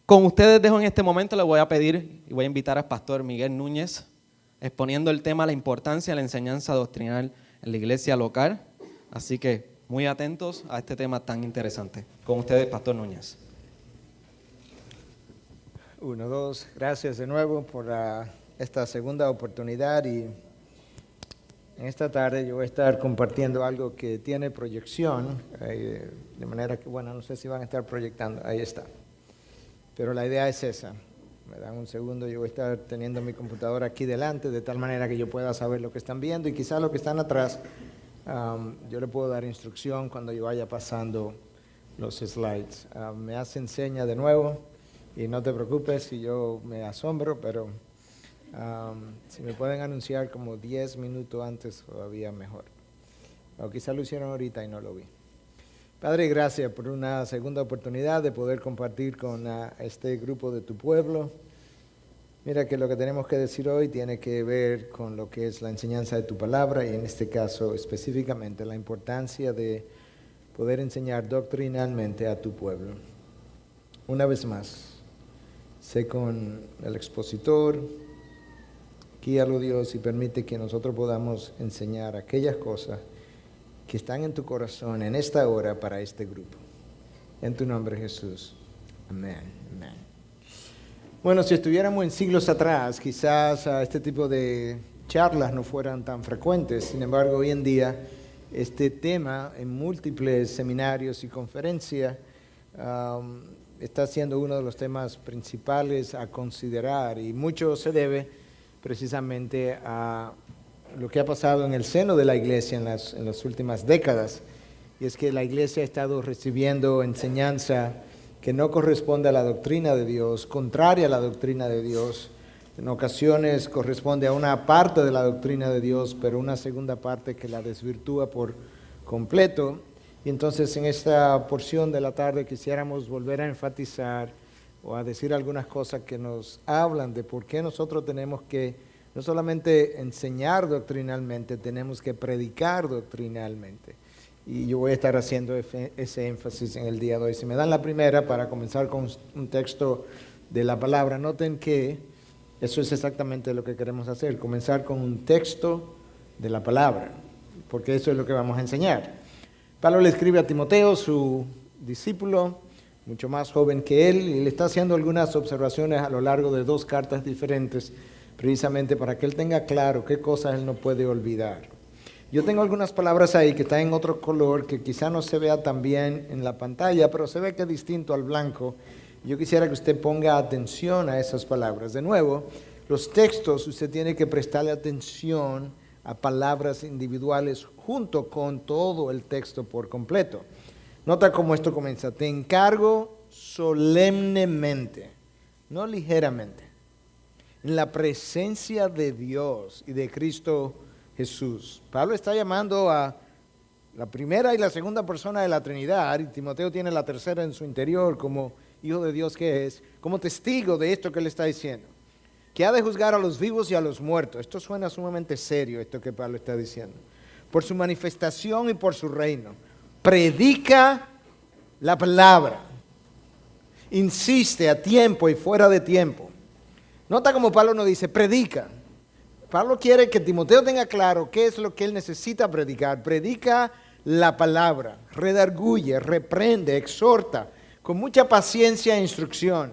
Con ustedes dejo en este momento, le voy a pedir y voy a invitar al pastor Miguel Núñez, exponiendo el tema la importancia de la enseñanza doctrinal en la iglesia local. Así que muy atentos a este tema tan interesante. Con ustedes, pastor Núñez. 1, 2, gracias de nuevo por esta segunda oportunidad y en esta tarde yo voy a estar compartiendo algo que tiene proyección, de manera que, bueno, no sé si van a estar proyectando, ahí está. Pero la idea es esa. Me dan un segundo, yo voy a estar teniendo mi computadora aquí delante, de tal manera que yo pueda saber lo que están viendo y quizás lo que están atrás, yo le puedo dar instrucción cuando yo vaya pasando los slides. Me hacen seña de nuevo y no te preocupes si yo me asombro, pero si me pueden anunciar como 10 minutos antes todavía mejor. O quizás lo hicieron ahorita y no lo vi. Padre, gracias por una segunda oportunidad de poder compartir con este grupo de tu pueblo. Mira que lo que tenemos que decir hoy tiene que ver con lo que es la enseñanza de tu palabra y en este caso específicamente la importancia de poder enseñar doctrinalmente a tu pueblo. Una vez más, sé con el expositor, guíalo Dios y permite que nosotros podamos enseñar aquellas cosas que están en tu corazón en esta hora para este grupo. En tu nombre, Jesús. Amén. Amén. Bueno, si estuviéramos en siglos atrás, quizás este tipo de charlas no fueran tan frecuentes. Sin embargo, hoy en día, este tema en múltiples seminarios y conferencias está siendo uno de los temas principales a considerar y mucho se debe precisamente a lo que ha pasado en el seno de la iglesia en las últimas décadas, y es que la iglesia ha estado recibiendo enseñanza que no corresponde a la doctrina de Dios, contraria a la doctrina de Dios. En ocasiones corresponde a una parte de la doctrina de Dios, pero una segunda parte que la desvirtúa por completo. Y entonces en esta porción de la tarde quisiéramos volver a enfatizar o a decir algunas cosas que nos hablan de por qué nosotros tenemos que no solamente enseñar doctrinalmente, tenemos que predicar doctrinalmente. Y yo voy a estar haciendo ese énfasis en el día de hoy. Si me dan la primera para comenzar con un texto de la palabra, noten que eso es exactamente lo que queremos hacer, comenzar con un texto de la palabra, porque eso es lo que vamos a enseñar. Pablo le escribe a Timoteo, su discípulo, mucho más joven que él, y le está haciendo algunas observaciones a lo largo de 2 cartas diferentes, precisamente para que él tenga claro qué cosas él no puede olvidar. Yo tengo algunas palabras ahí que están en otro color, que quizá no se vea tan bien en la pantalla, pero se ve que es distinto al blanco. Yo quisiera que usted ponga atención a esas palabras. De nuevo, los textos usted tiene que prestarle atención a palabras individuales junto con todo el texto por completo. Nota cómo esto comienza. Te encargo solemnemente, no ligeramente, en la presencia de Dios y de Cristo Jesús. Pablo está llamando a la primera y la segunda persona de la Trinidad, y Timoteo tiene la tercera en su interior como hijo de Dios que es, como testigo de esto que él está diciendo, que ha de juzgar a los vivos y a los muertos. Esto suena sumamente serio, esto que Pablo está diciendo. Por su manifestación y por su reino. Predica la palabra. Insiste a tiempo y fuera de tiempo. Nota como Pablo nos dice, predica. Pablo quiere que Timoteo tenga claro qué es lo que él necesita predicar. Predica la palabra, redarguye, reprende, exhorta, con mucha paciencia e instrucción.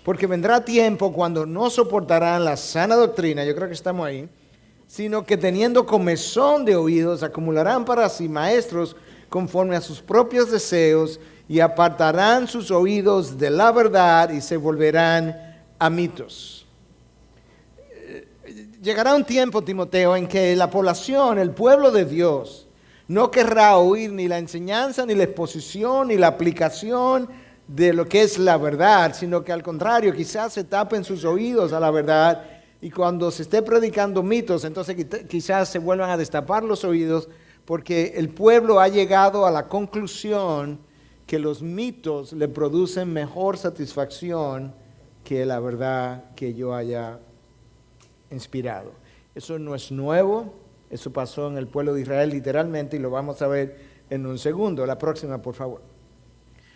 Porque vendrá tiempo cuando no soportarán la sana doctrina, yo creo que estamos ahí, sino que teniendo comezón de oídos, acumularán para sí maestros conforme a sus propios deseos y apartarán sus oídos de la verdad y se volverán a mitos. Llegará un tiempo, Timoteo, en que la población, el pueblo de Dios, no querrá oír ni la enseñanza, ni la exposición, ni la aplicación de lo que es la verdad, sino que al contrario, quizás se tapen sus oídos a la verdad y cuando se esté predicando mitos, entonces quizás se vuelvan a destapar los oídos porque el pueblo ha llegado a la conclusión que los mitos le producen mejor satisfacción que la verdad que yo haya inspirado. Eso no es nuevo, eso pasó en el pueblo de Israel literalmente y lo vamos a ver en un segundo. La próxima, por favor.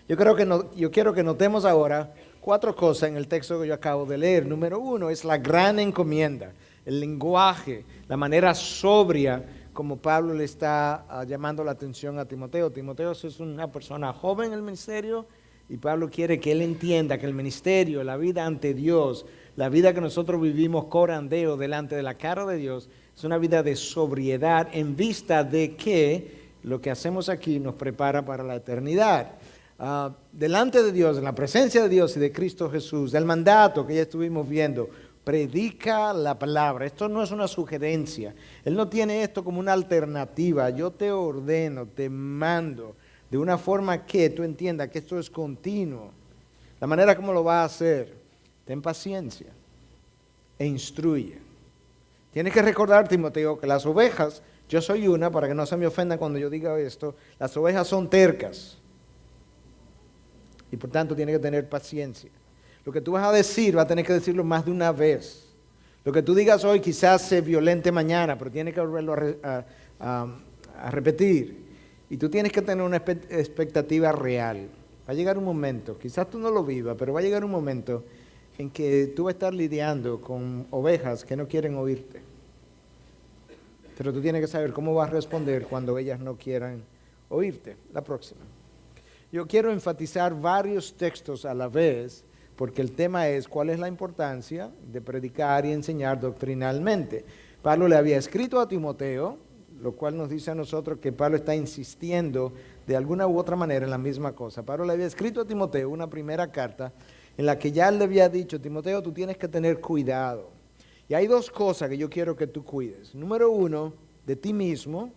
Yo quiero que notemos ahora 4 cosas en el texto que yo acabo de leer. Número 1 es la gran encomienda, el lenguaje, la manera sobria como Pablo le está llamando la atención a Timoteo. Timoteo es una persona joven en el ministerio y Pablo quiere que él entienda que el ministerio, la vida ante Dios, la vida que nosotros vivimos corandeo delante de la cara de Dios, es una vida de sobriedad en vista de que lo que hacemos aquí nos prepara para la eternidad. Delante de Dios, en la presencia de Dios y de Cristo Jesús, del mandato que ya estuvimos viendo, predica la palabra. Esto no es una sugerencia. Él no tiene esto como una alternativa. Yo te ordeno, te mando, de una forma que tú entiendas que esto es continuo. La manera como lo va a hacer, ten paciencia e instruye. Tienes que recordar, Timoteo, que las ovejas, yo soy una, para que no se me ofendan cuando yo diga esto, las ovejas son tercas. Y por tanto tiene que tener paciencia. Lo que tú vas a decir, vas a tener que decirlo más de una vez. Lo que tú digas hoy quizás se violente mañana, pero tienes que volverlo a repetir. Y tú tienes que tener una expectativa real. Va a llegar un momento, quizás tú no lo vivas, pero va a llegar un momento en que tú vas a estar lidiando con ovejas que no quieren oírte. Pero tú tienes que saber cómo vas a responder cuando ellas no quieran oírte. La próxima. Yo quiero enfatizar varios textos a la vez, porque el tema es cuál es la importancia de predicar y enseñar doctrinalmente. Pablo le había escrito a Timoteo, lo cual nos dice a nosotros que Pablo está insistiendo de alguna u otra manera en la misma cosa. Pablo le había escrito a Timoteo una primera carta en la que ya le había dicho, Timoteo, tú tienes que tener cuidado. Y hay 2 cosas que yo quiero que tú cuides. Número 1, de ti mismo.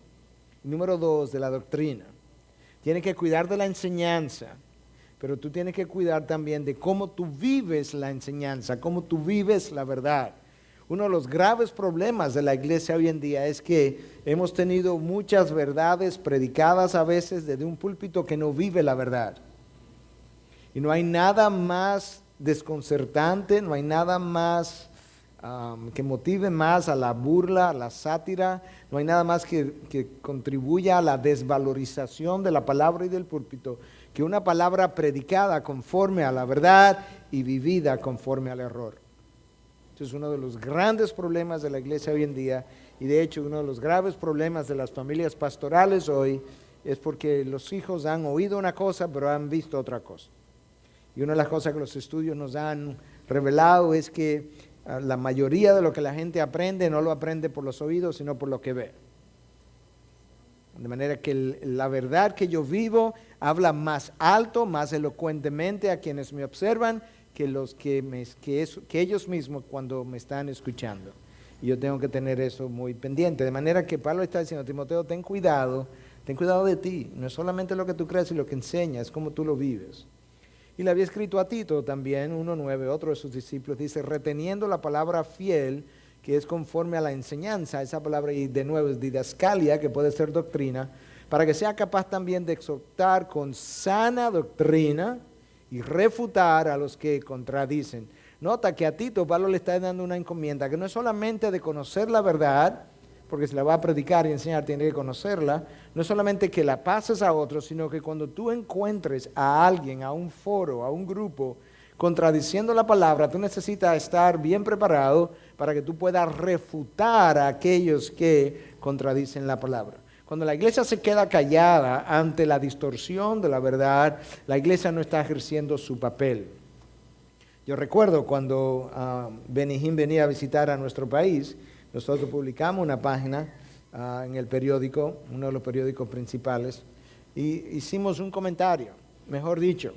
Número 2, de la doctrina. Tienes que cuidar de la enseñanza, pero tú tienes que cuidar también de cómo tú vives la enseñanza, cómo tú vives la verdad. Uno de los graves problemas de la iglesia hoy en día es que hemos tenido muchas verdades predicadas a veces desde un púlpito que no vive la verdad. Y no hay nada más desconcertante, no hay nada más que motive más a la burla, a la sátira, no hay nada más que contribuya a la desvalorización de la palabra y del púlpito que una palabra predicada conforme a la verdad y vivida conforme al error. Este es uno de los grandes problemas de la iglesia hoy en día y de hecho uno de los graves problemas de las familias pastorales hoy es porque los hijos han oído una cosa pero han visto otra cosa. Y una de las cosas que los estudios nos han revelado es que la mayoría de lo que la gente aprende no lo aprende por los oídos, sino por lo que ve. De manera que la verdad que yo vivo habla más alto, más elocuentemente a quienes me observan que ellos mismos cuando me están escuchando. Y yo tengo que tener eso muy pendiente. De manera que Pablo está diciendo, Timoteo, ten cuidado de ti. No es solamente lo que tú crees y lo que enseñas, es como tú lo vives. Y le había escrito a Tito también, 1:9, otro de sus discípulos, dice, reteniendo la palabra fiel, que es conforme a la enseñanza, esa palabra y de nuevo es didascalia, que puede ser doctrina, para que sea capaz también de exhortar con sana doctrina y refutar a los que contradicen. Nota que a Tito Pablo le está dando una encomienda, que no es solamente de conocer la verdad, porque si la va a predicar y enseñar tiene que conocerla, no es solamente que la pases a otros, sino que cuando tú encuentres a alguien, a un foro, a un grupo, contradiciendo la palabra, tú necesitas estar bien preparado para que tú puedas refutar a aquellos que contradicen la palabra. Cuando la iglesia se queda callada ante la distorsión de la verdad, la iglesia no está ejerciendo su papel. Yo recuerdo cuando Benny Hinn venía a visitar a nuestro país, nosotros publicamos una página en el periódico, uno de los periódicos principales, y hicimos un comentario, mejor dicho,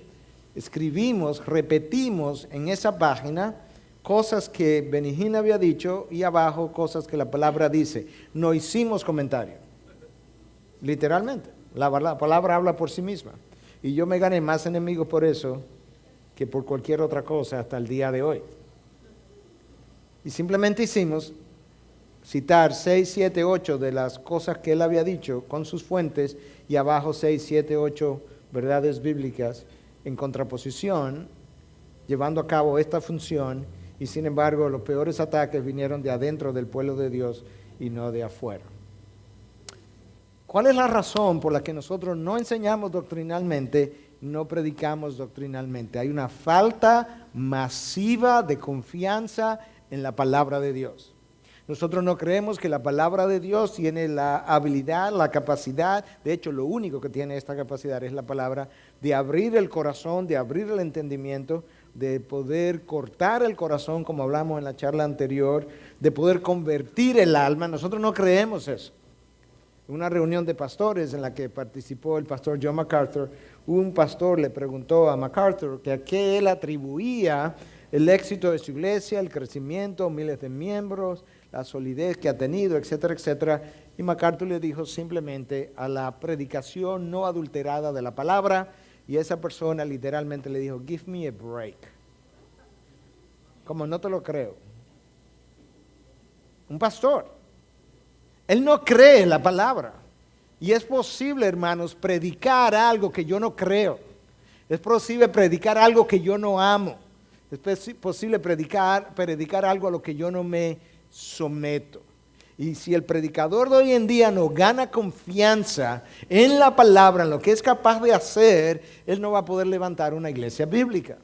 escribimos, repetimos en esa página cosas que Benny Hinn había dicho y abajo cosas que la palabra dice. No hicimos comentario, literalmente. La palabra habla por sí misma. Y yo me gané más enemigos por eso que por cualquier otra cosa hasta el día de hoy. Y simplemente hicimos citar 6, 7, 8 de las cosas que él había dicho con sus fuentes y abajo 6, 7, 8 verdades bíblicas en contraposición, llevando a cabo esta función, y sin embargo los peores ataques vinieron de adentro del pueblo de Dios y no de afuera. ¿Cuál es la razón por la que nosotros no enseñamos doctrinalmente, no predicamos doctrinalmente? Hay una falta masiva de confianza en la palabra de Dios. Nosotros no creemos que la palabra de Dios tiene la habilidad, la capacidad, de hecho lo único que tiene esta capacidad es la palabra, de abrir el corazón, de abrir el entendimiento, de poder cortar el corazón, como hablamos en la charla anterior, de poder convertir el alma. Nosotros no creemos eso. En una reunión de pastores en la que participó el pastor John MacArthur, un pastor le preguntó a MacArthur que a qué él atribuía el éxito de su iglesia, el crecimiento, miles de miembros, la solidez que ha tenido, etcétera, etcétera. Y MacArthur le dijo simplemente a la predicación no adulterada de la palabra, y esa persona literalmente le dijo, give me a break. Como no te lo creo. Un pastor. Él no cree en la palabra. Y es posible, hermanos, predicar algo que yo no creo. Es posible predicar algo que yo no amo. Es posible predicar algo a lo que yo no me someto. Y si el predicador de hoy en día no gana confianza en la palabra, en lo que es capaz de hacer, él no va a poder levantar una iglesia bíblica.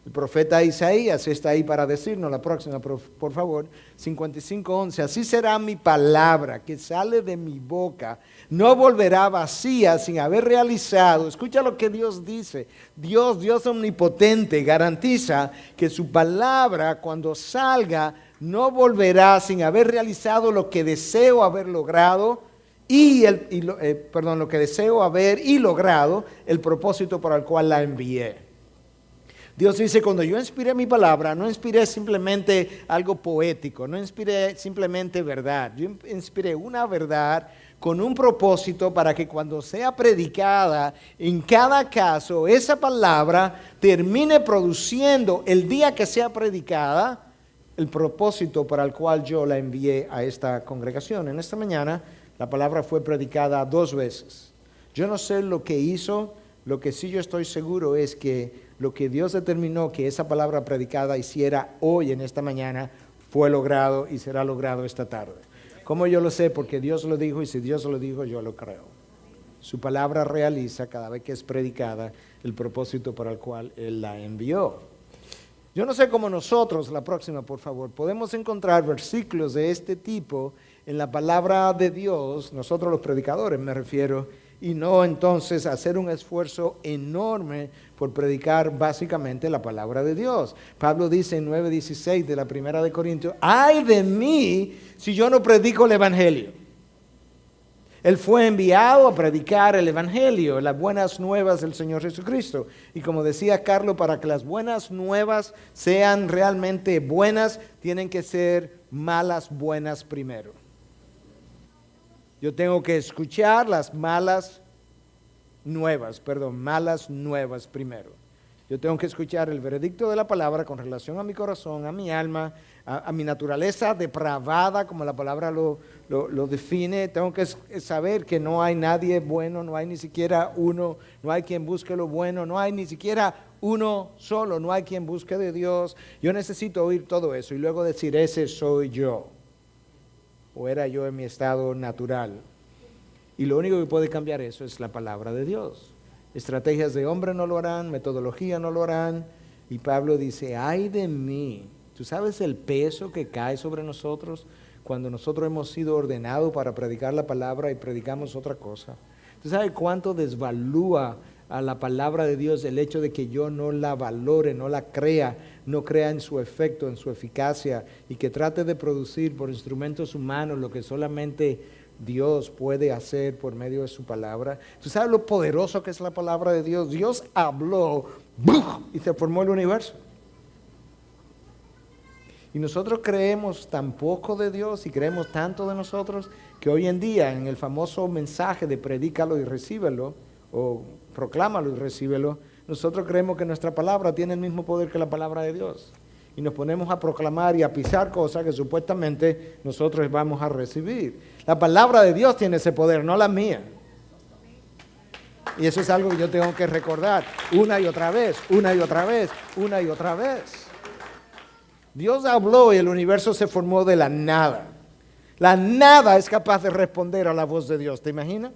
El profeta Isaías está ahí para decirnos, la próxima, por favor, 55:11, así será mi palabra que sale de mi boca, no volverá vacía sin haber realizado. Escucha lo que Dios dice. Dios omnipotente, garantiza que su palabra cuando salga no volverá sin haber realizado lo que deseo haber logrado lo que deseo haber y logrado el propósito para el cual la envié. Dios dice, cuando yo inspiré mi palabra, no inspiré simplemente algo poético, no inspiré simplemente verdad. Yo inspiré una verdad con un propósito para que cuando sea predicada, en cada caso, esa palabra termine produciendo el día que sea predicada, el propósito para el cual yo la envié a esta congregación. En esta mañana, la palabra fue predicada 2 veces. Yo no sé lo que hizo, lo que sí yo estoy seguro es que lo que Dios determinó que esa palabra predicada hiciera hoy en esta mañana fue logrado y será logrado esta tarde. ¿Cómo yo lo sé? Porque Dios lo dijo y si Dios lo dijo yo lo creo. Su palabra realiza cada vez que es predicada el propósito para el cual Él la envió. Yo no sé cómo nosotros, la próxima por favor, podemos encontrar versículos de este tipo en la palabra de Dios, nosotros los predicadores me refiero, y no entonces hacer un esfuerzo enorme por predicar básicamente la palabra de Dios. Pablo dice en 9:16 de la primera de Corintios, ¡ay de mí si yo no predico el evangelio! Él fue enviado a predicar el Evangelio, las buenas nuevas del Señor Jesucristo. Y como decía Carlos, para que las buenas nuevas sean realmente buenas, tienen que ser malas buenas primero. Yo tengo que escuchar las malas nuevas primero. Yo tengo que escuchar el veredicto de la palabra con relación a mi corazón, a mi alma, a mi naturaleza depravada, como la palabra lo define. Tengo que saber que no hay nadie bueno, no hay ni siquiera uno, no hay quien busque lo bueno, no hay ni siquiera uno solo, no hay quien busque de Dios. Yo necesito oír todo eso y luego decir, ese soy yo, o era yo en mi estado natural. Y lo único que puede cambiar eso es la palabra de Dios. Estrategias de hombre no lo harán, metodología no lo harán. Y Pablo dice, ay de mí. ¿Tú sabes el peso que cae sobre nosotros cuando nosotros hemos sido ordenados para predicar la palabra y predicamos otra cosa? ¿Tú sabes cuánto desvalúa a la palabra de Dios el hecho de que yo no la valore, no la crea, no crea en su efecto, en su eficacia, y que trate de producir por instrumentos humanos lo que solamente Dios puede hacer por medio de su palabra? ¿Tú sabes lo poderoso que es la palabra de Dios? Dios habló y se formó el universo. Y nosotros creemos tan poco de Dios y creemos tanto de nosotros que hoy en día en el famoso mensaje de predícalo y recíbelo, o proclámalo y recíbelo, nosotros creemos que nuestra palabra tiene el mismo poder que la palabra de Dios. Y nos ponemos a proclamar y a pisar cosas que supuestamente nosotros vamos a recibir. La palabra de Dios tiene ese poder, no la mía. Y eso es algo que yo tengo que recordar una y otra vez, una y otra vez, una y otra vez. Dios habló y el universo se formó de la nada. La nada es capaz de responder a la voz de Dios, ¿te imaginas?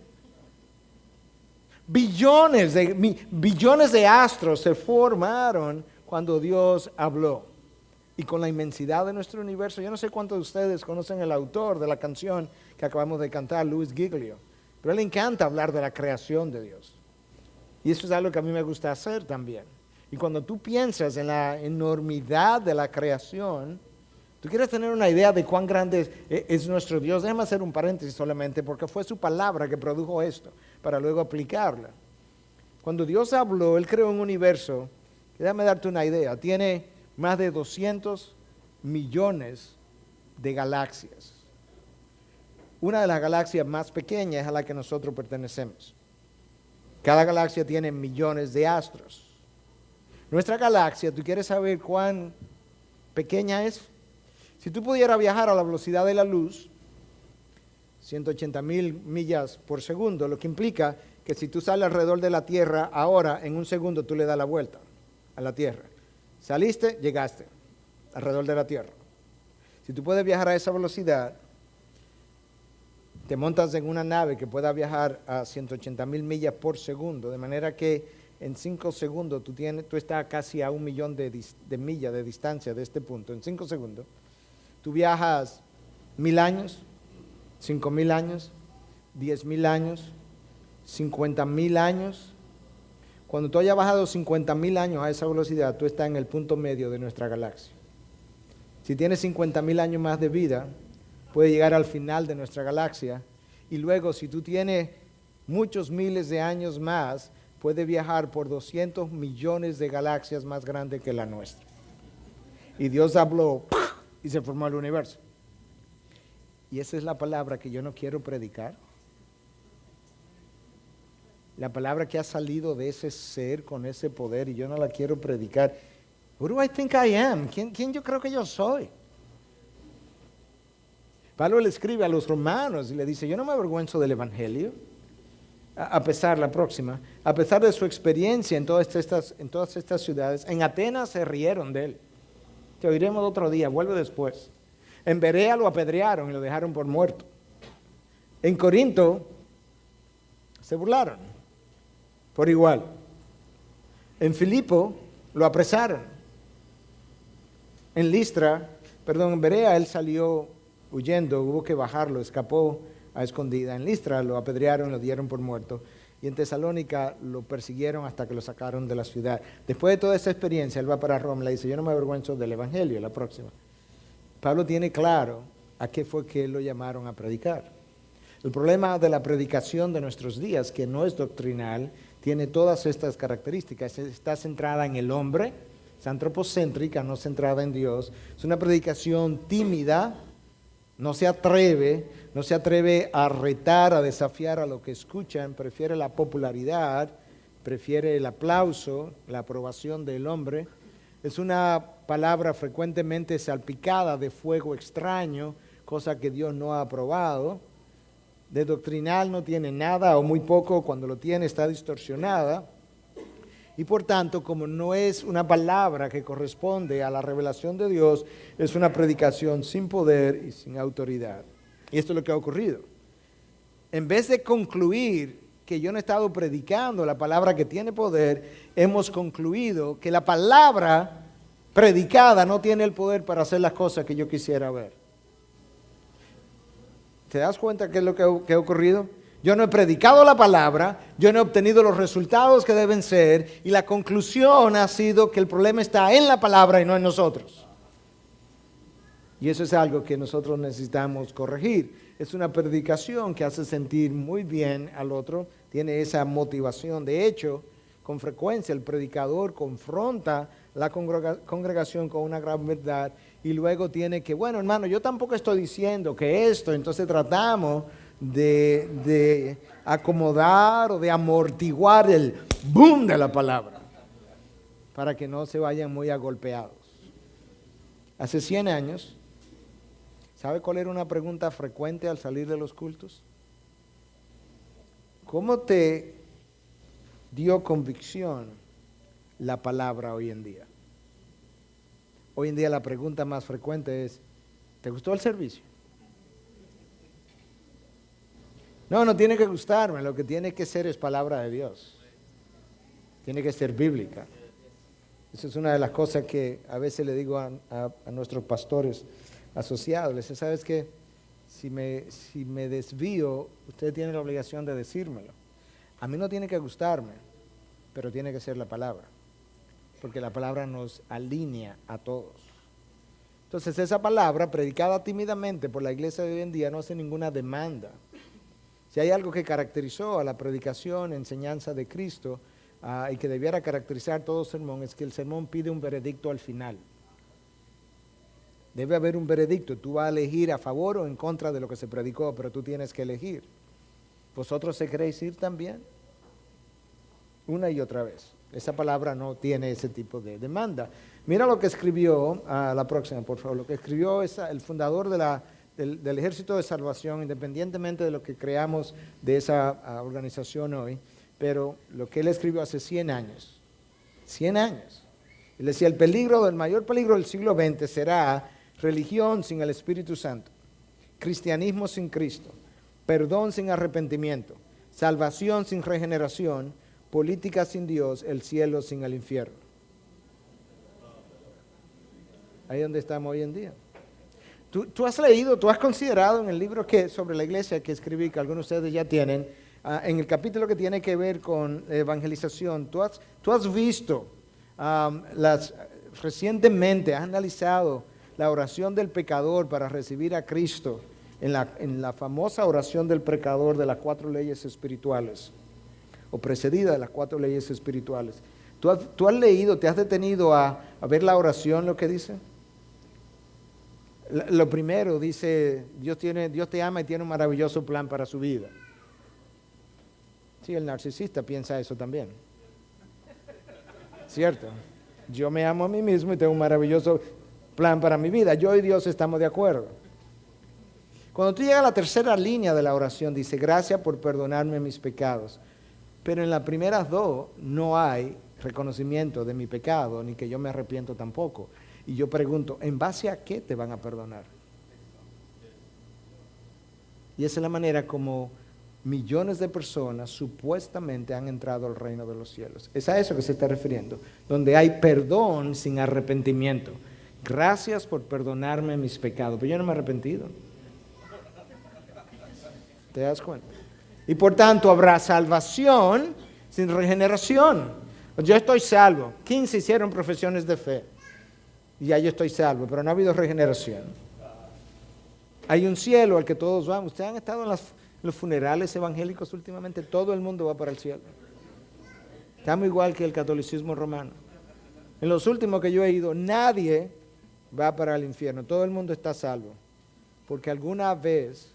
Billones de astros se formaron cuando Dios habló. Y con la inmensidad de nuestro universo, yo no sé cuántos de ustedes conocen el autor de la canción que acabamos de cantar, Louis Giglio, pero a él le encanta hablar de la creación de Dios. Y eso es algo que a mí me gusta hacer también. Y cuando tú piensas en la enormidad de la creación, tú quieres tener una idea de cuán grande es nuestro Dios. Déjame hacer un paréntesis solamente, porque fue su palabra que produjo esto, para luego aplicarla. Cuando Dios habló, Él creó un universo, déjame darte una idea, tiene más de 200 millones de galaxias. Una de las galaxias más pequeñas es a la que nosotros pertenecemos. Cada galaxia tiene millones de astros. Nuestra galaxia, ¿tú quieres saber cuán pequeña es? Si tú pudieras viajar a la velocidad de la luz, 180,000 millas por segundo, lo que implica que si tú sales alrededor de la Tierra, ahora en un segundo tú le das la vuelta a la Tierra. Saliste, llegaste alrededor de la Tierra. Si tú puedes viajar a esa velocidad, te montas en una nave que pueda viajar a 180,000 millas por segundo, de manera que en 5 segundos tú estás casi a 1,000,000 de millas de distancia de este punto. En 5 segundos, tú viajas 1,000 años, 5,000 años, 10,000 años, 50,000 años. Cuando tú hayas bajado 50,000 años a esa velocidad, tú estás en el punto medio de nuestra galaxia. Si tienes 50,000 años más de vida, puedes llegar al final de nuestra galaxia. Y luego, si tú tienes muchos miles de años más, puedes viajar por 200 millones de galaxias más grandes que la nuestra. Y Dios habló y se formó el universo. Y esa es la palabra que yo no quiero predicar. La palabra que ha salido de ese ser con ese poder y yo no la quiero predicar. Who do I think I am? ¿Quién yo creo que yo soy? Pablo le escribe a los romanos y le dice, yo no me avergüenzo del evangelio, a pesar de su experiencia en todas estas ciudades. En Atenas se rieron de él. Te oiremos otro día, vuelve después. En Berea lo apedrearon y lo dejaron por muerto. En Corinto se burlaron por igual. En Filipo lo apresaron. En Berea él salió huyendo, hubo que bajarlo, escapó a escondida. En Listra lo apedrearon, lo dieron por muerto. Y en Tesalónica lo persiguieron hasta que lo sacaron de la ciudad. Después de toda esa experiencia, él va para Roma y le dice, yo no me avergüenzo del evangelio, la próxima. Pablo tiene claro a qué fue que lo llamaron a predicar. El problema de la predicación de nuestros días, que no es doctrinal, tiene todas estas características. Está centrada en el hombre, es antropocéntrica, no centrada en Dios. Es una predicación tímida, no se atreve a retar, a desafiar a lo que escuchan, prefiere la popularidad, prefiere el aplauso, la aprobación del hombre. Es una palabra frecuentemente salpicada de fuego extraño, cosa que Dios no ha aprobado. De doctrinal no tiene nada o muy poco, cuando lo tiene está distorsionada. Y por tanto, como no es una palabra que corresponde a la revelación de Dios, es una predicación sin poder y sin autoridad. Y esto es lo que ha ocurrido. En vez de concluir que yo no he estado predicando la palabra que tiene poder, hemos concluido que la palabra predicada no tiene el poder para hacer las cosas que yo quisiera ver. ¿Te das cuenta qué es lo que ha ocurrido? Yo no he predicado la palabra, yo no he obtenido los resultados que deben ser, y la conclusión ha sido que el problema está en la palabra y no en nosotros. Y eso es algo que nosotros necesitamos corregir. Es una predicación que hace sentir muy bien al otro, tiene esa motivación. De hecho, con frecuencia el predicador confronta la congregación con una gran verdad y luego tiene que, bueno, hermano, yo tampoco estoy diciendo que esto, entonces tratamos de acomodar o de amortiguar el boom de la palabra para que no se vayan muy agolpeados. Hace 100 años, ¿sabe cuál era una pregunta frecuente al salir de los cultos? ¿Cómo te dio convicción la palabra hoy en día? Hoy en día la pregunta más frecuente es, ¿te gustó el servicio? No tiene que gustarme, lo que tiene que ser es palabra de Dios. Tiene que ser bíblica. Esa es una de las cosas que a veces le digo a nuestros pastores asociados. Les digo, ¿sabes qué? Si me desvío, usted tiene la obligación de decírmelo. A mí no tiene que gustarme, pero tiene que ser la palabra. Porque la palabra nos alinea a todos. Entonces esa palabra, predicada tímidamente por la iglesia de hoy en día, no hace ninguna demanda. Si hay algo que caracterizó a la predicación, enseñanza de Cristo, y que debiera caracterizar todo sermón, es que el sermón pide un veredicto al final. Debe haber un veredicto. Tú vas a elegir a favor o en contra de lo que se predicó, pero tú tienes que elegir. ¿Vosotros se queréis ir también? Una y otra vez. Esa palabra no tiene ese tipo de demanda. Mira lo que escribió, la próxima por favor, lo que escribió el fundador del Ejército de Salvación, independientemente de lo que creamos de esa organización hoy, pero lo que él escribió hace 100 años. 100 años. Él decía, el mayor peligro del siglo XX será religión sin el Espíritu Santo, cristianismo sin Cristo, perdón sin arrepentimiento, salvación sin regeneración, política sin Dios, el cielo sin el infierno. Ahí es donde estamos hoy en día. Tú has leído, tú has considerado en el libro sobre la iglesia que escribí, que algunos de ustedes ya tienen, en el capítulo que tiene que ver con evangelización, tú has visto, recientemente has analizado la oración del pecador para recibir a Cristo en la famosa oración del pecador de las 4 leyes espirituales, o precedida de las 4 leyes espirituales. ¿Tú has leído, te has detenido a ver la oración, lo que dice? Lo primero dice, Dios te ama y tiene un maravilloso plan para su vida. Sí, el narcisista piensa eso también. ¿Cierto? Yo me amo a mí mismo y tengo un maravilloso plan para mi vida. Yo y Dios estamos de acuerdo. Cuando tú llegas a la tercera línea de la oración, dice, gracias por perdonarme mis pecados. Pero en las primeras 2 no hay reconocimiento de mi pecado, ni que yo me arrepiento tampoco. Y yo pregunto, ¿en base a qué te van a perdonar? Y esa es la manera como millones de personas supuestamente han entrado al reino de los cielos. Es a eso que se está refiriendo, donde hay perdón sin arrepentimiento. Gracias por perdonarme mis pecados, pero yo no me he arrepentido. ¿Te das cuenta? Y por tanto habrá salvación sin regeneración. Yo estoy salvo. 15 hicieron profesiones de fe. Y ya yo estoy salvo, pero no ha habido regeneración. Hay un cielo al que todos vamos. Ustedes han estado Los funerales evangélicos últimamente todo el mundo va para el cielo. Estamos igual que el catolicismo romano. En los últimos que yo he ido, nadie va para el infierno. Todo el mundo está salvo. Porque alguna vez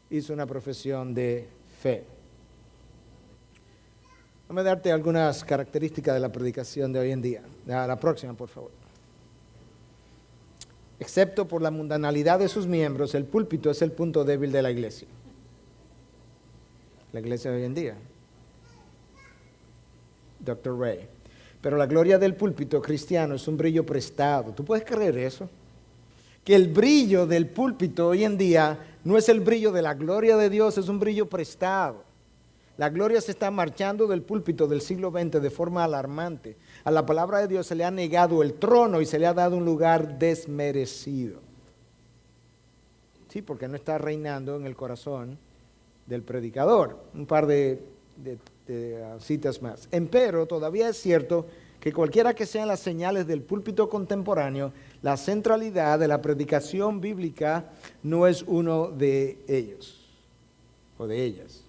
hizo una profesión de fe. Déjame darte algunas características de la predicación de hoy en día. La próxima, por favor. Excepto por la mundanalidad de sus miembros, el púlpito es el punto débil de la iglesia. La iglesia de hoy en día. Dr. Ray. Pero la gloria del púlpito cristiano es un brillo prestado. ¿Tú puedes creer eso? Que el brillo del púlpito hoy en día no es el brillo de la gloria de Dios, es un brillo prestado. La gloria se está marchando del púlpito del siglo XX de forma alarmante. A la palabra de Dios se le ha negado el trono y se le ha dado un lugar desmerecido. Sí, porque no está reinando en el corazón del predicador. Un par de citas más. Empero, todavía es cierto que cualquiera que sean las señales del púlpito contemporáneo, la centralidad de la predicación bíblica no es uno de ellos o de ellas.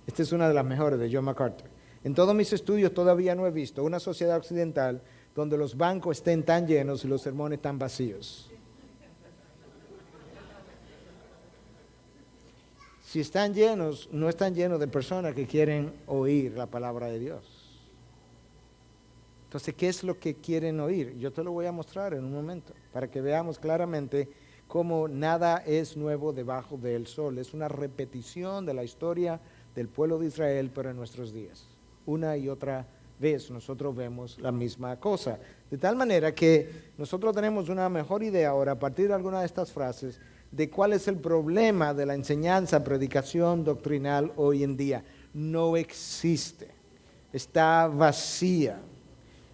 Esta es una de las mejores de John MacArthur. En todos mis estudios todavía no he visto una sociedad occidental donde los bancos estén tan llenos y los sermones tan vacíos. Si están llenos, no están llenos de personas que quieren oír la palabra de Dios. Entonces, ¿qué es lo que quieren oír? Yo te lo voy a mostrar en un momento, para que veamos claramente cómo nada es nuevo debajo del sol. Es una repetición de la historia del pueblo de Israel, pero en nuestros días. Una y otra vez nosotros vemos la misma cosa. De tal manera que nosotros tenemos una mejor idea ahora, a partir de alguna de estas frases, de cuál es el problema de la enseñanza, predicación doctrinal hoy en día. No existe, está vacía.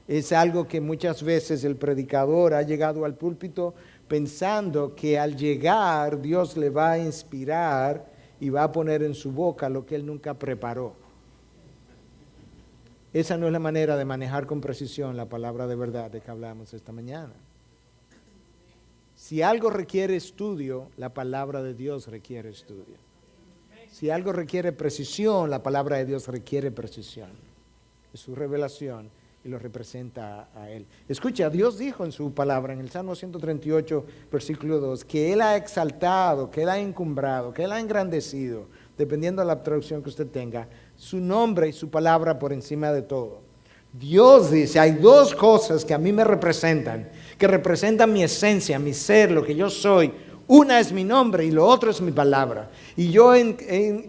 Es algo que muchas veces el predicador ha llegado al púlpito pensando que al llegar Dios le va a inspirar y va a poner en su boca lo que él nunca preparó. Esa no es la manera de manejar con precisión la palabra de verdad de que hablamos esta mañana. Si algo requiere estudio, la palabra de Dios requiere estudio. Si algo requiere precisión, la palabra de Dios requiere precisión. Es su revelación y lo representa a Él. Escucha, Dios dijo en su palabra, en el Salmo 138, versículo 2, que Él ha exaltado, que Él ha encumbrado, que Él ha engrandecido, dependiendo de la traducción que usted tenga, su nombre y su palabra por encima de todo. Dios dice, hay dos cosas que a mí me representan, que representan mi esencia, mi ser, lo que yo soy. Una es mi nombre y lo otro es mi palabra. Y yo he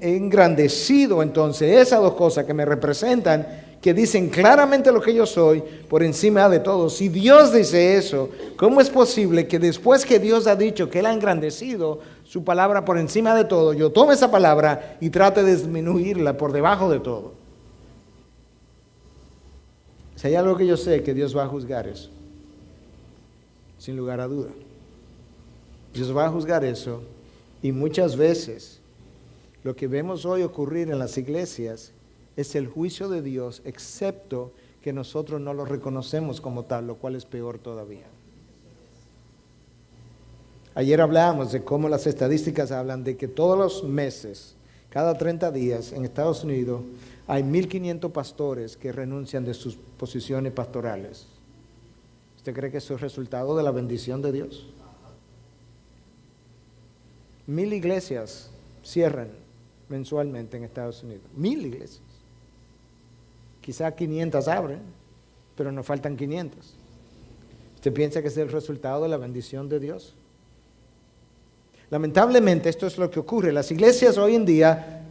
engrandecido entonces esas dos cosas que me representan, que dicen claramente lo que yo soy, por encima de todo. Si Dios dice eso, ¿cómo es posible que después que Dios ha dicho que Él ha engrandecido su palabra por encima de todo, yo tome esa palabra y trate de disminuirla por debajo de todo? Si hay algo que yo sé, que Dios va a juzgar eso, sin lugar a duda. Dios va a juzgar eso, y muchas veces lo que vemos hoy ocurrir en las iglesias es el juicio de Dios, excepto que nosotros no lo reconocemos como tal, lo cual es peor todavía. Ayer hablábamos de cómo las estadísticas hablan de que todos los meses, cada 30 días en Estados Unidos, hay 1.500 pastores que renuncian de sus posiciones pastorales. ¿Usted cree que eso es resultado de la bendición de Dios? 1.000 iglesias cierran mensualmente en Estados Unidos. 1.000 iglesias. Quizá 500 abren, pero nos faltan 500. ¿Usted piensa que es el resultado de la bendición de Dios? Lamentablemente esto es lo que ocurre. Las iglesias hoy en día,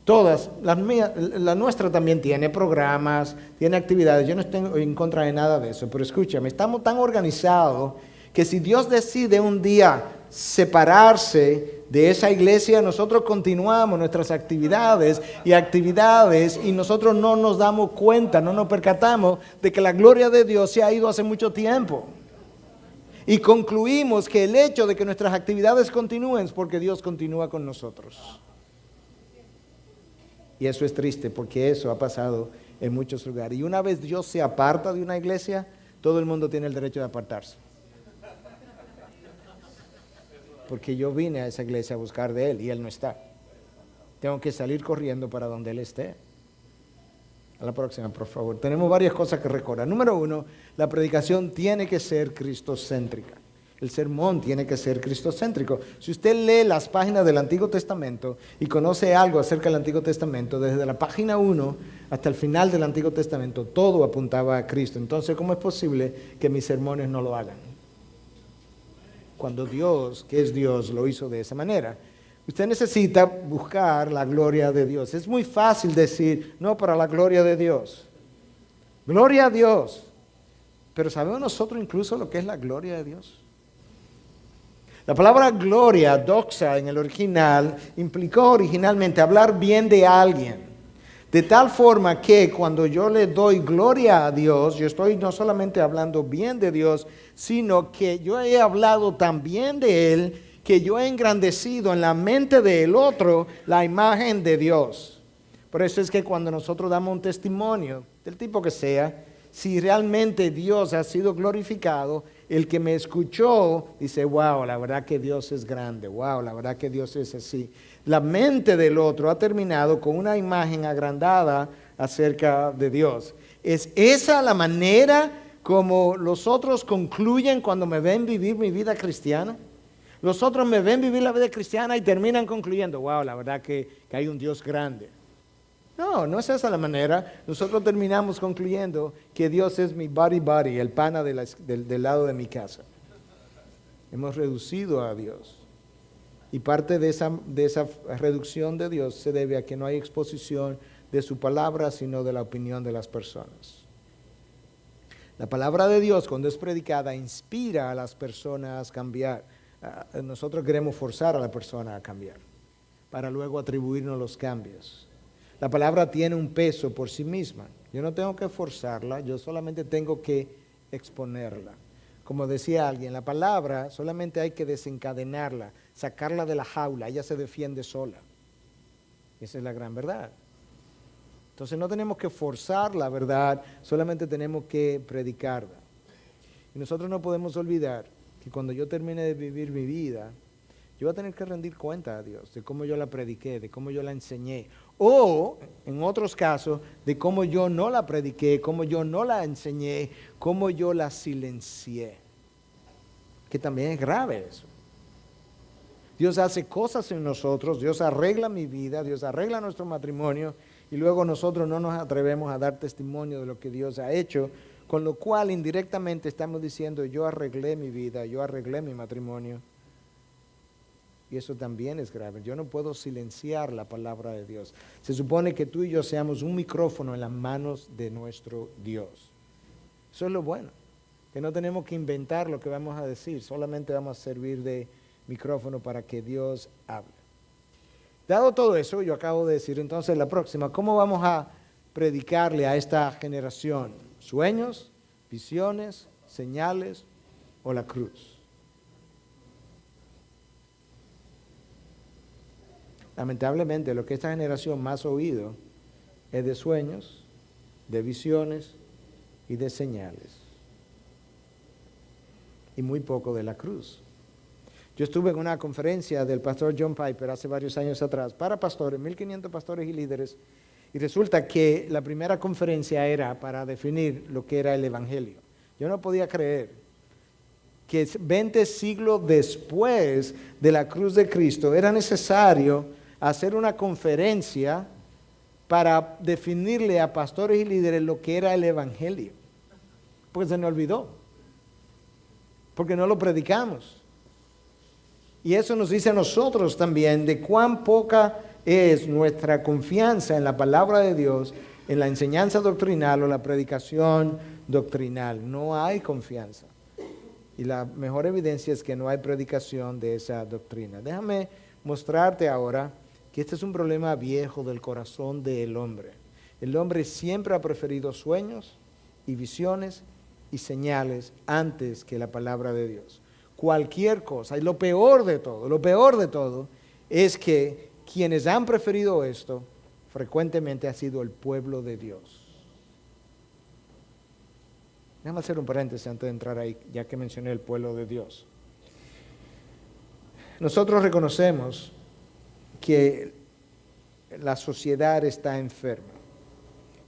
todas, la nuestra también tiene programas, tiene actividades. Yo no estoy en contra de nada de eso, pero escúchame, estamos tan organizados que si Dios decide un día separarse de esa iglesia, nosotros continuamos nuestras actividades y nosotros no nos damos cuenta, no nos percatamos de que la gloria de Dios se ha ido hace mucho tiempo. Y concluimos que el hecho de que nuestras actividades continúen es porque Dios continúa con nosotros. Y eso es triste, porque eso ha pasado en muchos lugares. Y una vez Dios se aparta de una iglesia, todo el mundo tiene el derecho de apartarse. Porque yo vine a esa iglesia a buscar de Él y Él no está. tengo que salir corriendo para donde Él esté. A la próxima, por favor. Tenemos varias cosas que recordar. Número 1, la predicación tiene que ser cristocéntrica. El sermón tiene que ser cristocéntrico. Si usted lee las páginas del Antiguo Testamento y conoce algo acerca del Antiguo Testamento, desde la página 1 hasta el final del Antiguo Testamento, todo apuntaba a Cristo. Entonces, ¿cómo es posible que mis sermones no lo hagan? Cuando Dios, que es Dios, lo hizo de esa manera. Usted necesita buscar la gloria de Dios. Es muy fácil decir, no, para la gloria de Dios. Gloria a Dios. Pero ¿sabemos nosotros incluso lo que es la gloria de Dios? La palabra gloria, doxa en el original, implicó originalmente hablar bien de alguien. De tal forma que cuando yo le doy gloria a Dios, yo estoy no solamente hablando bien de Dios, sino que yo he hablado tan bien de Él, que yo he engrandecido en la mente del otro la imagen de Dios. Por eso es que cuando nosotros damos un testimonio, del tipo que sea, si realmente Dios ha sido glorificado, el que me escuchó dice, wow, la verdad que Dios es grande, wow, la verdad que Dios es así. La mente del otro ha terminado con una imagen agrandada acerca de Dios. ¿Es esa la manera como los otros concluyen cuando me ven vivir mi vida cristiana? Los otros me ven vivir la vida cristiana y terminan concluyendo, wow, la verdad que hay un Dios grande. No, no es esa la manera. Nosotros terminamos concluyendo que Dios es mi buddy, el pana del lado de mi casa. Hemos reducido a Dios. Y parte de esa reducción de Dios se debe a que no hay exposición de su palabra, sino de la opinión de las personas. La palabra de Dios, cuando es predicada, inspira a las personas a cambiar. Nosotros queremos forzar a la persona a cambiar, para luego atribuirnos los cambios. La palabra tiene un peso por sí misma. Yo no tengo que forzarla, yo solamente tengo que exponerla. Como decía alguien, la palabra solamente hay que desencadenarla, sacarla de la jaula, ella se defiende sola. Esa es la gran verdad. Entonces no tenemos que forzar la verdad, solamente tenemos que predicarla. Y nosotros no podemos olvidar que cuando yo termine de vivir mi vida, yo voy a tener que rendir cuenta a Dios de cómo yo la prediqué, de cómo yo la enseñé. O, en otros casos, de cómo yo no la prediqué, cómo yo no la enseñé, cómo yo la silencié. Que también es grave eso. Dios hace cosas en nosotros, Dios arregla mi vida, Dios arregla nuestro matrimonio, y luego nosotros no nos atrevemos a dar testimonio de lo que Dios ha hecho, con lo cual indirectamente estamos diciendo, yo arreglé mi vida, yo arreglé mi matrimonio. Y eso también es grave. Yo no puedo silenciar la palabra de Dios. Se supone que tú y yo seamos un micrófono en las manos de nuestro Dios. Eso es lo bueno, que no tenemos que inventar lo que vamos a decir, solamente vamos a servir de micrófono para que Dios hable. Dado todo eso, yo acabo de decir, entonces la próxima, ¿cómo vamos a predicarle a esta generación? ¿Sueños, visiones, señales o la cruz? Lamentablemente, lo que esta generación más ha oído es de sueños, de visiones y de señales. Y muy poco de la cruz. Yo estuve en una conferencia del pastor John Piper hace varios años atrás para pastores, 1500 pastores y líderes, y resulta que la primera conferencia era para definir lo que era el Evangelio. Yo no podía creer que 20 siglos después de la cruz de Cristo era necesario hacer una conferencia para definirle a pastores y líderes lo que era el Evangelio. Porque se nos olvidó. Porque no lo predicamos. Y eso nos dice a nosotros también de cuán poca es nuestra confianza en la palabra de Dios, en la enseñanza doctrinal o la predicación doctrinal. No hay confianza. Y la mejor evidencia es que no hay predicación de esa doctrina. Déjame mostrarte ahora que este es un problema viejo del corazón del hombre. El hombre siempre ha preferido sueños y visiones y señales antes que la palabra de Dios. Cualquier cosa. Y lo peor de todo es que quienes han preferido esto frecuentemente ha sido el pueblo de Dios. Déjame hacer un paréntesis antes de entrar ahí, ya que mencioné el pueblo de Dios. Nosotros reconocemos que la sociedad está enferma.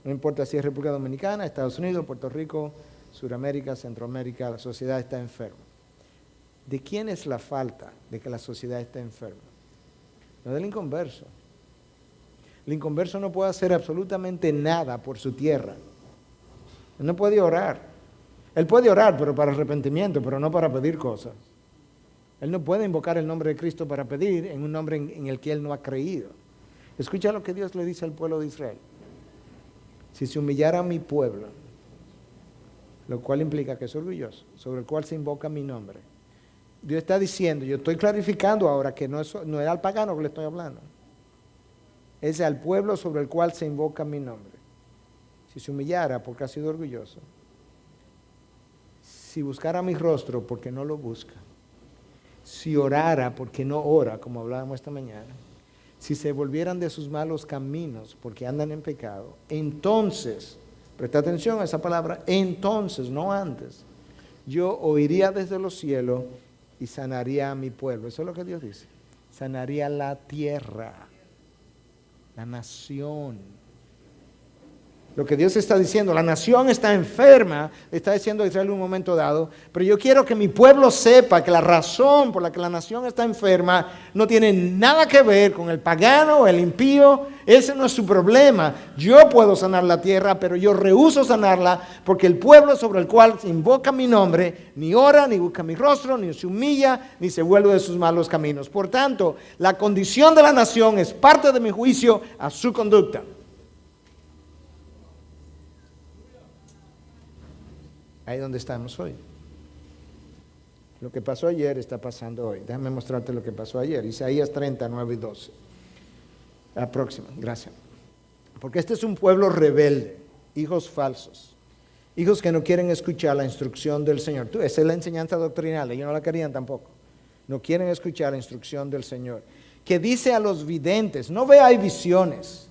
No importa si es República Dominicana, Estados Unidos, Puerto Rico, Sudamérica, Centroamérica, la sociedad está enferma. ¿De quién es la falta de que la sociedad esté enferma? No del inconverso. El inconverso no puede hacer absolutamente nada por su tierra. Él no puede orar. Él puede orar, pero para arrepentimiento, pero no para pedir cosas. Él no puede invocar el nombre de Cristo para pedir en un nombre en el que él no ha creído. Escucha lo que Dios le dice al pueblo de Israel. Si se humillara mi pueblo, lo cual implica que es orgulloso, sobre el cual se invoca mi nombre. Dios está diciendo, yo estoy clarificando ahora que no es al pagano que le estoy hablando. Es al pueblo sobre el cual se invoca mi nombre. Si se humillara porque ha sido orgulloso. Si buscara mi rostro porque no lo busca. Si orara porque no ora, como hablábamos esta mañana. Si se volvieran de sus malos caminos porque andan en pecado. Entonces, presta atención a esa palabra, entonces, no antes. Yo oiría desde los cielos y sanaría a mi pueblo. Eso es lo que Dios dice. Sanaría la tierra, la nación. Lo que Dios está diciendo, la nación está enferma, está diciendo Israel en un momento dado, pero yo quiero que mi pueblo sepa que la razón por la que la nación está enferma no tiene nada que ver con el pagano o el impío. Ese no es su problema. Yo puedo sanar la tierra, pero yo rehúso sanarla porque el pueblo sobre el cual se invoca mi nombre ni ora, ni busca mi rostro, ni se humilla, ni se vuelve de sus malos caminos. Por tanto, la condición de la nación es parte de mi juicio a su conducta. Ahí es donde estamos hoy. Lo que pasó ayer está pasando hoy. Déjame mostrarte lo que pasó ayer. Isaías 39 y 12. La próxima, gracias. Porque este es un pueblo rebelde, hijos falsos, hijos que no quieren escuchar la instrucción del Señor. Esa es la enseñanza doctrinal, ellos no la querían tampoco. No quieren escuchar la instrucción del Señor. Que dice a los videntes, no veáis visiones,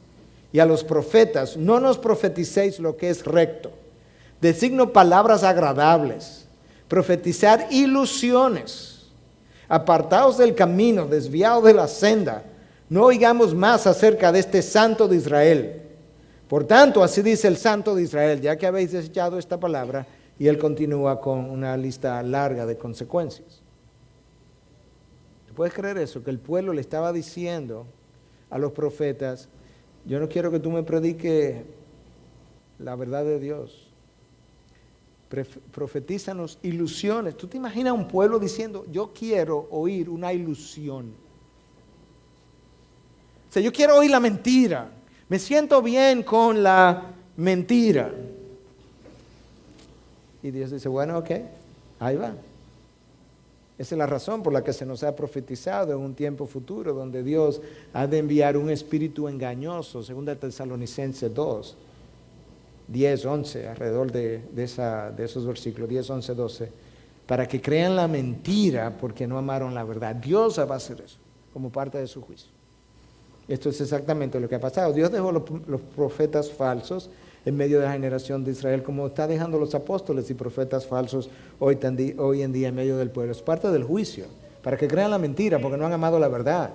y a los profetas, no nos profeticéis lo que es recto. Designo palabras agradables, profetizar ilusiones, apartaos del camino, desviados de la senda, no oigamos más acerca de este Santo de Israel. Por tanto, así dice el Santo de Israel, ya que habéis desechado esta palabra, y él continúa con una lista larga de consecuencias. ¿Tú puedes creer eso? Que el pueblo le estaba diciendo a los profetas, yo no quiero que tú me prediques la verdad de Dios. Profetízanos ilusiones. ¿Tú te imaginas un pueblo diciendo, yo quiero oír una ilusión? O sea, yo quiero oír la mentira. Me siento bien con la mentira. Y Dios dice, bueno, ok, ahí va. Esa es la razón por la que se nos ha profetizado en un tiempo futuro, donde Dios ha de enviar un espíritu engañoso, según Tesalonicenses 2. 10, 11, alrededor de esos versículos, 10, 11, 12, para que crean la mentira porque no amaron la verdad. Dios va a hacer eso como parte de su juicio. Esto es exactamente lo que ha pasado. Dios dejó los profetas falsos en medio de la generación de Israel, como está dejando los apóstoles y profetas falsos hoy en día en medio del pueblo. Es parte del juicio, para que crean la mentira porque no han amado la verdad.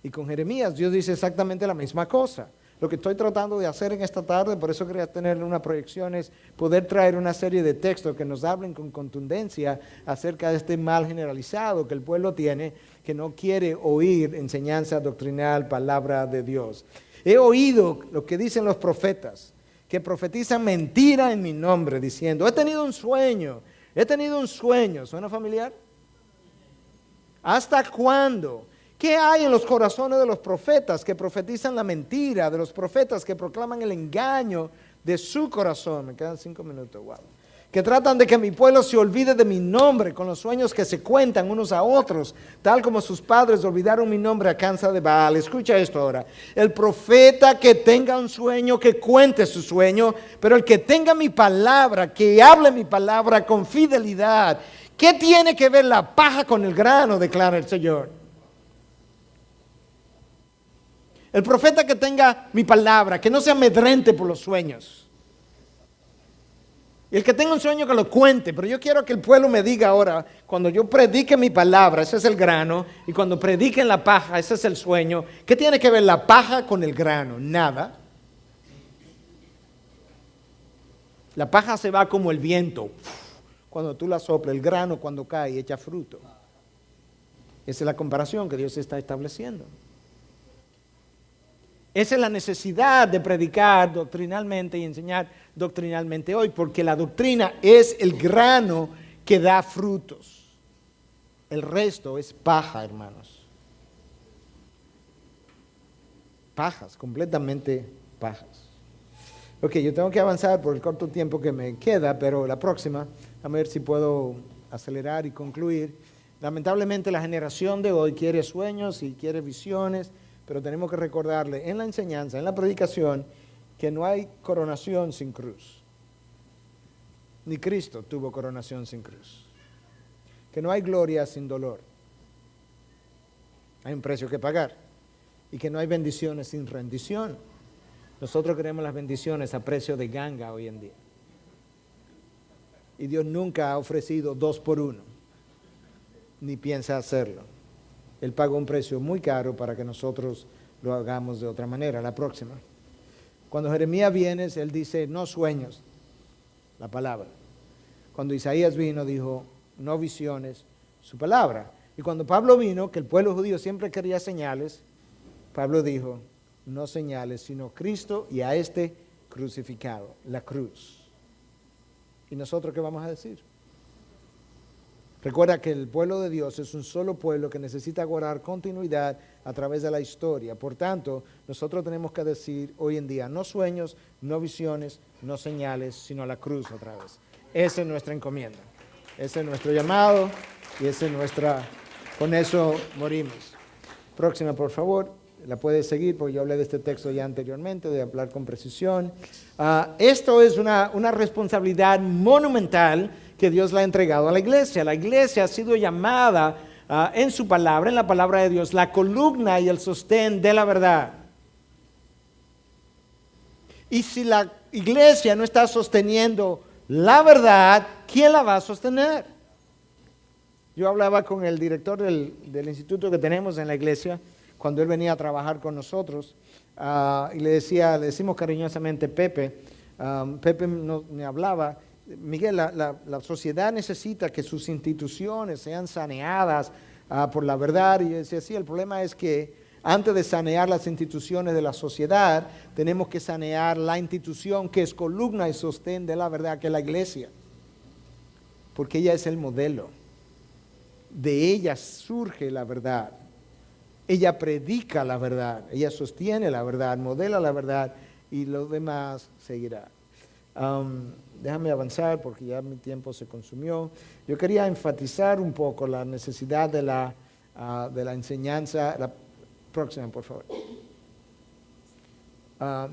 Y con Jeremías Dios dice exactamente la misma cosa. Lo que estoy tratando de hacer en esta tarde, por eso quería tener una proyección, es poder traer una serie de textos que nos hablen con contundencia acerca de este mal generalizado que el pueblo tiene, que no quiere oír enseñanza doctrinal, palabra de Dios. He oído lo que dicen los profetas, que profetizan mentira en mi nombre, diciendo, he tenido un sueño. ¿Suena familiar? ¿Hasta cuándo? ¿Qué hay en los corazones de los profetas que profetizan la mentira, de los profetas que proclaman el engaño de su corazón? Me quedan 5 minutos, wow. Que tratan de que mi pueblo se olvide de mi nombre con los sueños que se cuentan unos a otros, tal como sus padres olvidaron mi nombre a causa de Baal. Escucha esto ahora. El profeta que tenga un sueño, que cuente su sueño, pero el que tenga mi palabra, que hable mi palabra con fidelidad. ¿Qué tiene que ver la paja con el grano?, declara el Señor. El profeta que tenga mi palabra, que no se amedrente por los sueños. Y el que tenga un sueño que lo cuente, pero yo quiero que el pueblo me diga ahora, cuando yo predique mi palabra, ese es el grano, y cuando prediquen la paja, ese es el sueño. ¿Qué tiene que ver la paja con el grano? Nada. La paja se va como el viento, cuando tú la soplas, el grano cuando cae echa fruto. Esa es la comparación que Dios está estableciendo. Esa es la necesidad de predicar doctrinalmente y enseñar doctrinalmente hoy, porque la doctrina es el grano que da frutos. El resto es paja, hermanos. Pajas, completamente pajas. Ok, yo tengo que avanzar por el corto tiempo que me queda, pero la próxima, a ver si puedo acelerar y concluir. Lamentablemente la generación de hoy quiere sueños y quiere visiones, pero tenemos que recordarle en la enseñanza, en la predicación, que no hay coronación sin cruz. Ni Cristo tuvo coronación sin cruz. Que no hay gloria sin dolor. Hay un precio que pagar. Y que no hay bendiciones sin rendición. Nosotros queremos las bendiciones a precio de ganga hoy en día. Y Dios nunca ha ofrecido 2 por 1, ni piensa hacerlo. Él pagó un precio muy caro para que nosotros lo hagamos de otra manera. La próxima. Cuando Jeremías viene, él dice, no sueños, la palabra. Cuando Isaías vino, dijo, no visiones, su palabra. Y cuando Pablo vino, que el pueblo judío siempre quería señales, Pablo dijo, no señales, sino Cristo y a este crucificado, la cruz. ¿Y nosotros qué vamos a decir? Recuerda que el pueblo de Dios es un solo pueblo que necesita guardar continuidad a través de la historia. Por tanto, nosotros tenemos que decir hoy en día, no sueños, no visiones, no señales, sino la cruz otra vez. Esa es nuestra encomienda. Ese es nuestro llamado y esa es nuestra... Con eso morimos. Próxima, por favor. La puedes seguir porque yo hablé de este texto ya anteriormente, de hablar con precisión. Esto es una responsabilidad monumental que Dios le ha entregado a la iglesia. La iglesia ha sido llamada en su palabra, en la palabra de Dios, la columna y el sostén de la verdad. Y si la iglesia no está sosteniendo la verdad, ¿quién la va a sostener? Yo hablaba con el director del instituto que tenemos en la iglesia, cuando él venía a trabajar con nosotros, y le decimos cariñosamente Pepe. Pepe me hablaba, Miguel, la sociedad necesita que sus instituciones sean saneadas por la verdad. Y yo decía, sí, el problema es que antes de sanear las instituciones de la sociedad, tenemos que sanear la institución que es columna y sostén de la verdad, que es la iglesia. Porque ella es el modelo. De ella surge la verdad. Ella predica la verdad, ella sostiene la verdad, modela la verdad y lo demás seguirá. Déjame avanzar porque ya mi tiempo se consumió. Yo quería enfatizar un poco la necesidad de la enseñanza, la próxima por favor,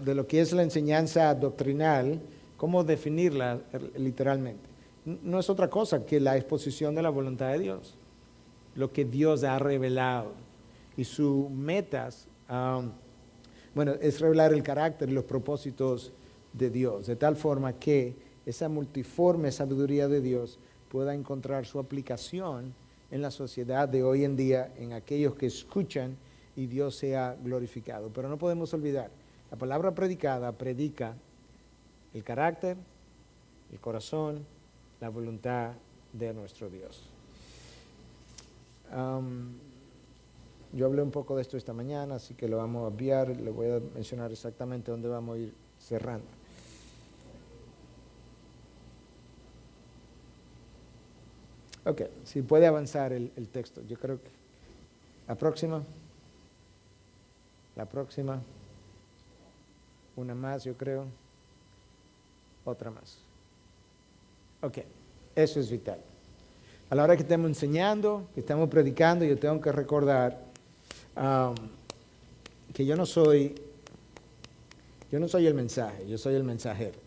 de lo que es la enseñanza doctrinal, cómo definirla literalmente. No es otra cosa que la exposición de la voluntad de Dios, lo que Dios ha revelado. Y sus metas, es revelar el carácter y los propósitos de Dios, de tal forma que esa multiforme sabiduría de Dios pueda encontrar su aplicación en la sociedad de hoy en día, en aquellos que escuchan y Dios sea glorificado. Pero no podemos olvidar, la palabra predicada predica el carácter, el corazón, la voluntad de nuestro Dios. Yo hablé un poco de esto esta mañana, así que lo vamos a obviar. Le voy a mencionar exactamente dónde vamos a ir cerrando. Ok, si puede avanzar el texto. Yo creo que la próxima, una más yo creo, otra más. Ok, eso es vital. A la hora que estemos enseñando, que estamos predicando, yo tengo que recordar que yo no soy el mensaje, yo soy el mensajero.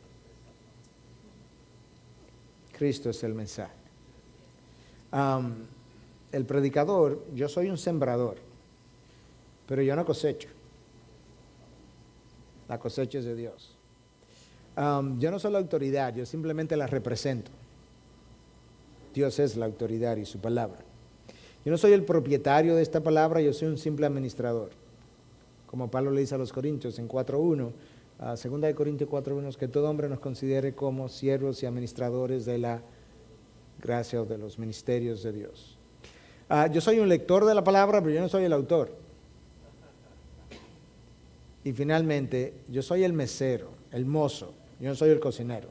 Cristo es el mensaje. El predicador, yo soy un sembrador, pero yo no cosecho. La cosecha es de Dios. Yo no soy la autoridad, yo simplemente la represento. Dios es la autoridad y su palabra. Yo no soy el propietario de esta palabra, yo soy un simple administrador. Como Pablo le dice a los Corintios en 4.1, 2 de Corintios 4.1, que todo hombre nos considere como siervos y administradores de la gracia o de los ministerios de Dios. Yo soy un lector de la palabra, pero yo no soy el autor. Y finalmente, yo soy el mesero, el mozo, yo no soy el cocinero.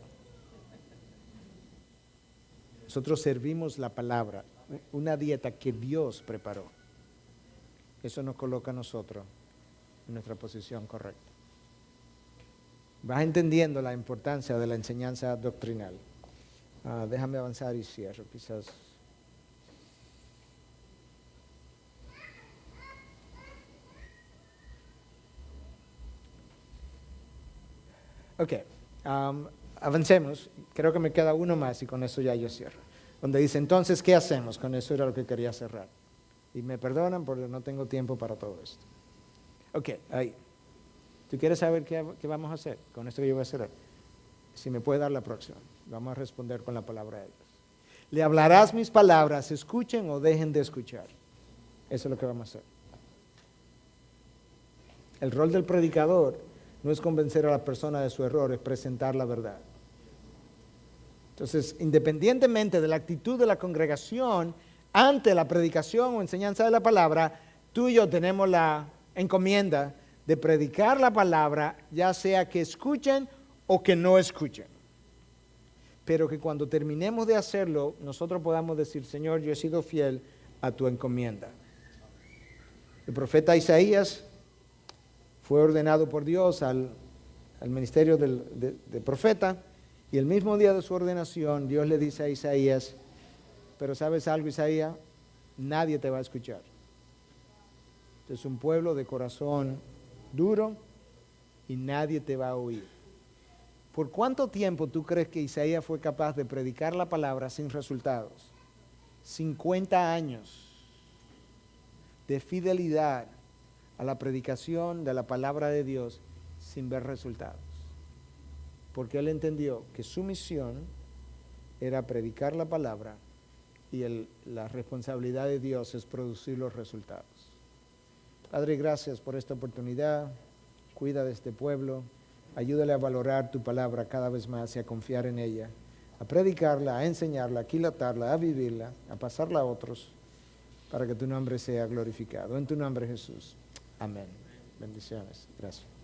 Nosotros servimos la palabra, una dieta que Dios preparó. Eso nos coloca a nosotros en nuestra posición correcta. Vas entendiendo la importancia de la enseñanza doctrinal. Déjame avanzar y cierro, quizás. Ok, avancemos. Creo que me queda uno más y con eso ya yo cierro. Donde dice, entonces, ¿qué hacemos? Con eso era lo que quería cerrar. Y me perdonan porque no tengo tiempo para todo esto. Ok, ahí. ¿Tú quieres saber qué vamos a hacer con esto que yo voy a cerrar? Si me puede dar la próxima. Vamos a responder con la palabra de Dios. Le hablarás mis palabras, escuchen o dejen de escuchar. Eso es lo que vamos a hacer. El rol del predicador no es convencer a la persona de su error, es presentar la verdad. Entonces, independientemente de la actitud de la congregación ante la predicación o enseñanza de la palabra, tú y yo tenemos la encomienda de predicar la palabra, ya sea que escuchen o que no escuchen. Pero que cuando terminemos de hacerlo, nosotros podamos decir, Señor, yo he sido fiel a tu encomienda. El profeta Isaías fue ordenado por Dios al ministerio de profeta, y el mismo día de su ordenación, Dios le dice a Isaías, pero ¿sabes algo, Isaías? Nadie te va a escuchar. Es un pueblo de corazón duro y nadie te va a oír. ¿Por cuánto tiempo tú crees que Isaías fue capaz de predicar la palabra sin resultados? 50 años de fidelidad a la predicación de la palabra de Dios sin ver resultados. Porque él entendió que su misión era predicar la palabra y la responsabilidad de Dios es producir los resultados. Padre, gracias por esta oportunidad. Cuida de este pueblo. Ayúdale a valorar tu palabra cada vez más y a confiar en ella, a predicarla, a enseñarla, a aquilatarla, a vivirla, a pasarla a otros, para que tu nombre sea glorificado. En tu nombre, Jesús. Amén. Bendiciones. Gracias.